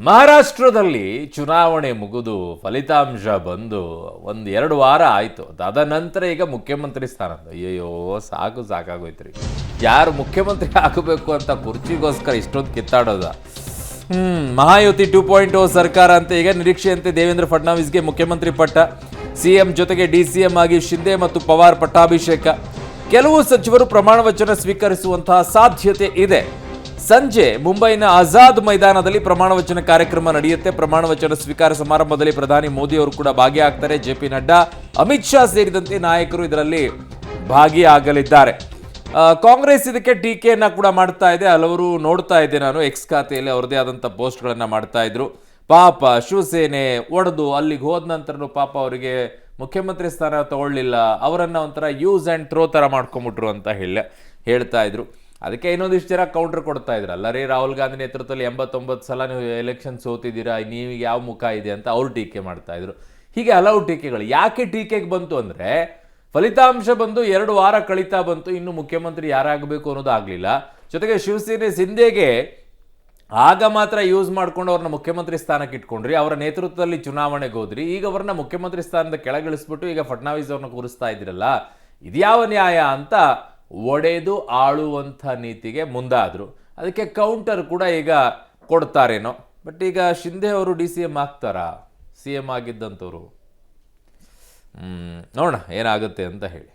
ಮಹಾರಾಷ್ಟ್ರದಲ್ಲಿ ಚುನಾವಣೆ ಮುಗಿದು ಫಲಿತಾಂಶ ಬಂದು ಎರಡು ವಾರ ಆಯಿತು. ತದನಂತರ ಈಗ ಮುಖ್ಯಮಂತ್ರಿ ಸ್ಥಾನ. ಅಯ್ಯಯ್ಯೋ ಸಾಕಾಗೋಯ್ತ್ರಿ. ಯಾರು ಮುಖ್ಯಮಂತ್ರಿ ಆಗಬೇಕು ಅಂತ ಕುರ್ಚಿಗೋಸ್ಕರ ಇಷ್ಟೊಂದು ಕಿತ್ತಾಡೋದ. ಮಹಾಯುತಿ 2.0 ಸರ್ಕಾರ ಅಂತ ಈಗ ನಿರೀಕ್ಷೆಯಂತೆ ದೇವೇಂದ್ರ ಫಡ್ನವೀಸ್ಗೆ ಮುಖ್ಯಮಂತ್ರಿ ಪಟ್ಟ. ಸಿಎಂ ಜೊತೆಗೆ ಡಿಸಿಎಂ ಆಗಿ ಶಿಂದೆ ಮತ್ತು ಪವಾರ್ ಪಟ್ಟಾಭಿಷೇಕ. ಕೆಲವು ಸಚಿವರು ಪ್ರಮಾಣ ವಚನ ಸ್ವೀಕರಿಸುವಂತಹ ಸಾಧ್ಯತೆ ಇದೆ. ಸಂಜೆ ಮುಂಬೈನ ಆಜಾದ್ ಮೈದಾನದಲ್ಲಿ ಪ್ರಮಾಣ ವಚನ ಕಾರ್ಯಕ್ರಮ ನಡೆಯುತ್ತೆ. ಪ್ರಮಾಣ ವಚನ ಸ್ವೀಕಾರ ಸಮಾರಂಭದಲ್ಲಿ ಪ್ರಧಾನಿ ಮೋದಿ ಅವರು ಕೂಡ ಭಾಗಿಯಾಗ್ತಾರೆ. ಜೆಪಿ ನಡ್ಡಾ, ಅಮಿತ್ ಶಾ ಸೇರಿದಂತೆ ನಾಯಕರು ಇದರಲ್ಲಿ ಭಾಗಿಯಾಗಲಿದ್ದಾರೆ. ಕಾಂಗ್ರೆಸ್ ಇದಕ್ಕೆ ಟೀಕೆಯನ್ನ ಕೂಡ ಮಾಡ್ತಾ ಇದೆ. ಹಲವರು ನೋಡ್ತಾ ಇದ್ದೆ ನಾನು ಎಕ್ಸ್ ಖಾತೆಯಲ್ಲಿ ಅವರದೇ ಆದಂಥ ಪೋಸ್ಟ್ಗಳನ್ನ ಮಾಡ್ತಾ ಇದ್ರು. ಪಾಪ ಶಿವಸೇನೆ ಒಡೆದು ಅಲ್ಲಿಗೆ ಹೋದ ನಂತರನೂ ಪಾಪ ಅವರಿಗೆ ಮುಖ್ಯಮಂತ್ರಿ ಸ್ಥಾನ ತಗೊಳ್ಳಿಲ್ಲ, ಅವರನ್ನ ಒಂಥರ ಯೂಸ್ ಆ್ಯಂಡ್ ಥ್ರೋ ಥರ ಮಾಡ್ಕೊಂಬಿಟ್ರು ಅಂತ ಹೇಳ್ತಾ ಇದ್ರು. ಅದಕ್ಕೆ ಇನ್ನೊಂದಿಷ್ಟು ಜನ ಕೌಂಟರ್ ಕೊಡ್ತಾ ಇದ್ರಲ್ಲ, ರೀ ರಾಹುಲ್ ಗಾಂಧಿ ನೇತೃತ್ವದಲ್ಲಿ 89 ಸಲ ನೀವು ಎಲೆಕ್ಷನ್ ಸೋತಿದ್ದೀರಾ, ನೀವು ಯಾವ ಮುಖ ಇದೆ ಅಂತ ಅವ್ರು ಟೀಕೆ ಮಾಡ್ತಾ ಇದ್ರು. ಹೀಗೆ ಹಲವು ಟೀಕೆಗಳು. ಯಾಕೆ ಟೀಕೆಗೆ ಬಂತು ಅಂದರೆ, ಫಲಿತಾಂಶ ಬಂದು 2 ವಾರ ಕಳೀತಾ ಬಂತು, ಇನ್ನು ಮುಖ್ಯಮಂತ್ರಿ ಯಾರಾಗಬೇಕು ಅನ್ನೋದು ಆಗಲಿಲ್ಲ. ಜೊತೆಗೆ ಶಿವಸೇನೆ ಸಿಂಧೆಗೆ ಆಗ ಮಾತ್ರ ಯೂಸ್ ಮಾಡ್ಕೊಂಡು ಅವ್ರನ್ನ ಮುಖ್ಯಮಂತ್ರಿ ಸ್ಥಾನಕ್ಕೆ ಇಟ್ಕೊಂಡ್ರಿ, ಅವರ ನೇತೃತ್ವದಲ್ಲಿ ಚುನಾವಣೆಗೆ ಹೋದ್ರಿ. ಈಗ ಅವ್ರನ್ನ ಮುಖ್ಯಮಂತ್ರಿ ಸ್ಥಾನದ ಕೆಳಗಿಳಿಸ್ಬಿಟ್ಟು ಈಗ ಫಡ್ನವೀಸ್ ಅವ್ರನ್ನ ಕೂರಿಸ್ತಾ ಇದ್ದೀರಲ್ಲ, ಇದ್ಯಾವ ನ್ಯಾಯ ಅಂತ ಒಡೆದು ಆಳುವಂಥ ನೀತಿಗೆ ಮುಂದಾದರು. ಅದಕ್ಕೆ ಕೌಂಟರ್ ಕೂಡ ಈಗ ಕೊಡ್ತಾರೇನೋ. ಬಟ್ ಈಗ ಶಿಂದೆ ಅವರು DCM ಆಗ್ತಾರಾ? CM ಆಗಿದ್ದಂಥವ್ರು ನೋಡೋಣ ಏನಾಗುತ್ತೆ ಅಂತ ಹೇಳಿ.